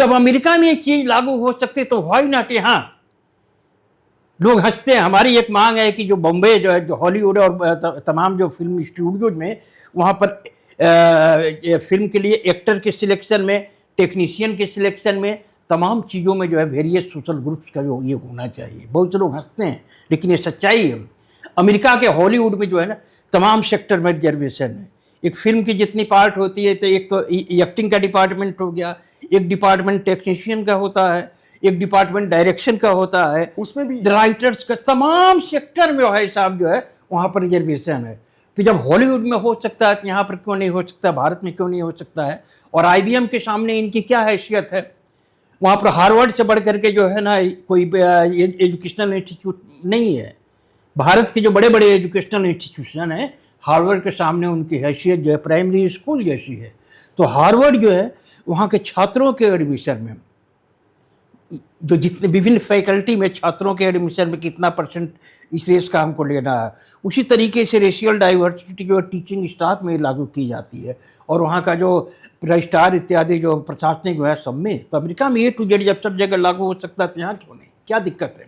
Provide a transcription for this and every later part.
जब अमेरिका में ये चीज लागू हो सकती तो व्हाई नॉट यहाँ? लोग हंसते हैं। हमारी एक मांग है कि जो बॉम्बे जो है, जो हॉलीवुड और तमाम जो फिल्म स्टूडियोज में, वहाँ पर फिल्म के लिए एक्टर के सिलेक्शन में, टेक्नीशियन के सिलेक्शन में, तमाम चीज़ों में जो है वेरियस सोशल ग्रुप्स का जो ये होना चाहिए। बहुत से लोग हंसते हैं लेकिन ये सच्चाई है। अमेरिका के हॉलीवुड में जो है ना, तमाम सेक्टर में रिजर्वेशन है। एक फिल्म की जितनी पार्ट होती है, तो एक तो एक्टिंग का डिपार्टमेंट हो गया, एक डिपार्टमेंट टेक्नीशियन का होता है, एक डिपार्टमेंट डायरेक्शन का होता है, उसमें भी राइटर्स का, तमाम सेक्टर में है साहब जो है वहाँ पर रिजर्वेशन है। तो जब हॉलीवुड में हो सकता है तो यहाँ पर क्यों नहीं हो सकता, भारत में क्यों नहीं हो सकता है? और आईबीएम के सामने इनकी क्या हैसियत है? वहाँ पर हार्वर्ड से बढ़ करके जो है ना कोई एजुकेशनल इंस्टीट्यूट नहीं है। भारत के जो बड़े बड़े एजुकेशनल इंस्टीट्यूशन हैं, हार्वर्ड के सामने उनकी हैसियत जो है प्राइमरी स्कूल जैसी है। तो हार्वर्ड जो है वहाँ के छात्रों के एडमिशन में, जो जितने विभिन्न फैकल्टी में छात्रों के एडमिशन में कितना परसेंट इस रेस का हमको लेना है, उसी तरीके से रेशियल डाइवर्सिटी जो टीचिंग स्टाफ में लागू की जाती है। और वहाँ का जो रजिस्ट्रार इत्यादि जो प्रशासनिक जो है सब में, तो अमेरिका में A to Z जब सब जगह लागू हो सकता है तो यहाँ क्यों नहीं? क्या दिक्कत है?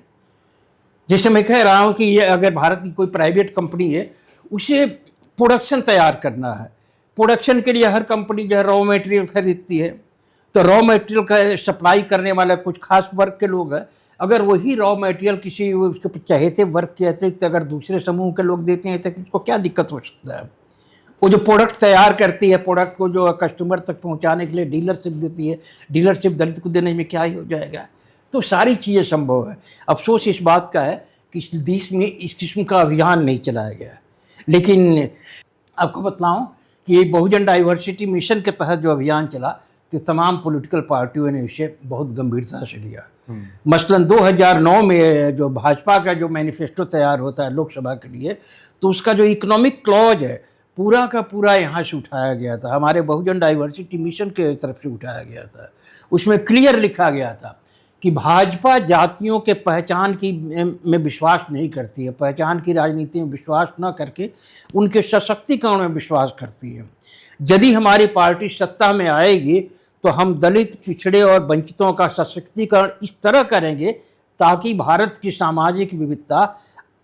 जैसे मैं कह रहा हूँ कि ये अगर भारत की कोई प्राइवेट कंपनी है, उसे प्रोडक्शन तैयार करना है। प्रोडक्शन के लिए हर कंपनी जो है रॉ मटेरियल खरीदती है, तो रॉ मटेरियल का सप्लाई करने वाला कुछ खास वर्ग के लोग हैं। अगर वही रॉ मटेरियल किसी उसके चहेते वर्ग के अतिरिक्त अगर दूसरे समूह के लोग देते हैं तो उसको क्या दिक्कत हो सकता है? वो जो प्रोडक्ट तैयार करती है, प्रोडक्ट को जो कस्टमर तक पहुंचाने के लिए डीलरशिप देती है, डीलरशिप दलित को देने में क्या ही हो जाएगा? तो सारी चीज़ें संभव है। अफसोस इस बात का है कि इस देश में इस किस्म का अभियान नहीं चलाया गया। लेकिन आपको बतलाऊं कि ये बहुजन डाइवर्सिटी मिशन के तहत जो अभियान चला, तो तमाम पॉलिटिकल पार्टियों ने इसे बहुत गंभीरता से लिया। मसलन 2009 में जो भाजपा का जो मैनिफेस्टो तैयार होता है लोकसभा के लिए, तो उसका जो इकोनॉमिक क्लॉज है पूरा का पूरा यहाँ से उठाया गया था, हमारे बहुजन डाइवर्सिटी मिशन के तरफ से उठाया गया था। उसमें क्लियर लिखा गया था कि भाजपा जातियों के पहचान की में विश्वास नहीं करती है, पहचान की राजनीति में विश्वास न करके उनके सशक्तिकरण में विश्वास करती है। यदि हमारी पार्टी सत्ता में आएगी तो हम दलित, पिछड़े और वंचितों का सशक्तिकरण इस तरह करेंगे ताकि भारत की सामाजिक विविधता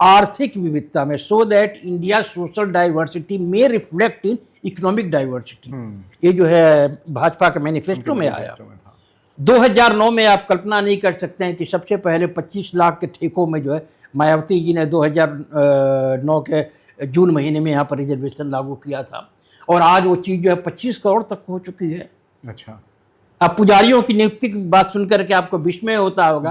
आर्थिक विविधता में, so that India social diversity में रिफ्लेक्ट इन इकोनॉमिक डाइवर्सिटी। ये जो है भाजपा के मैनिफेस्टो में आया। 2009 में आप कल्पना नहीं कर सकते हैं कि सबसे पहले 25 लाख के ठेकों में जो है मायावती जी ने 2009 के जून महीने में यहाँ पर रिजर्वेशन लागू किया था, और आज वो चीज़ जो है 25 करोड़ तक हो चुकी है। अच्छा, अब पुजारियों की नियुक्ति की बात सुनकर के आपको विस्मय होता होगा,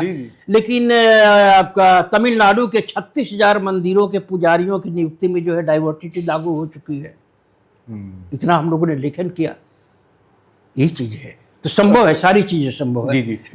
लेकिन आपका तमिलनाडु के 36,000 मंदिरों के पुजारियों की नियुक्ति में जो है डाइवर्सिटी लागू हो चुकी है। इतना हम लोगों ने लेखन किया, यही चीज़ है। तो संभव है, सारी चीज़ें संभव है। जी।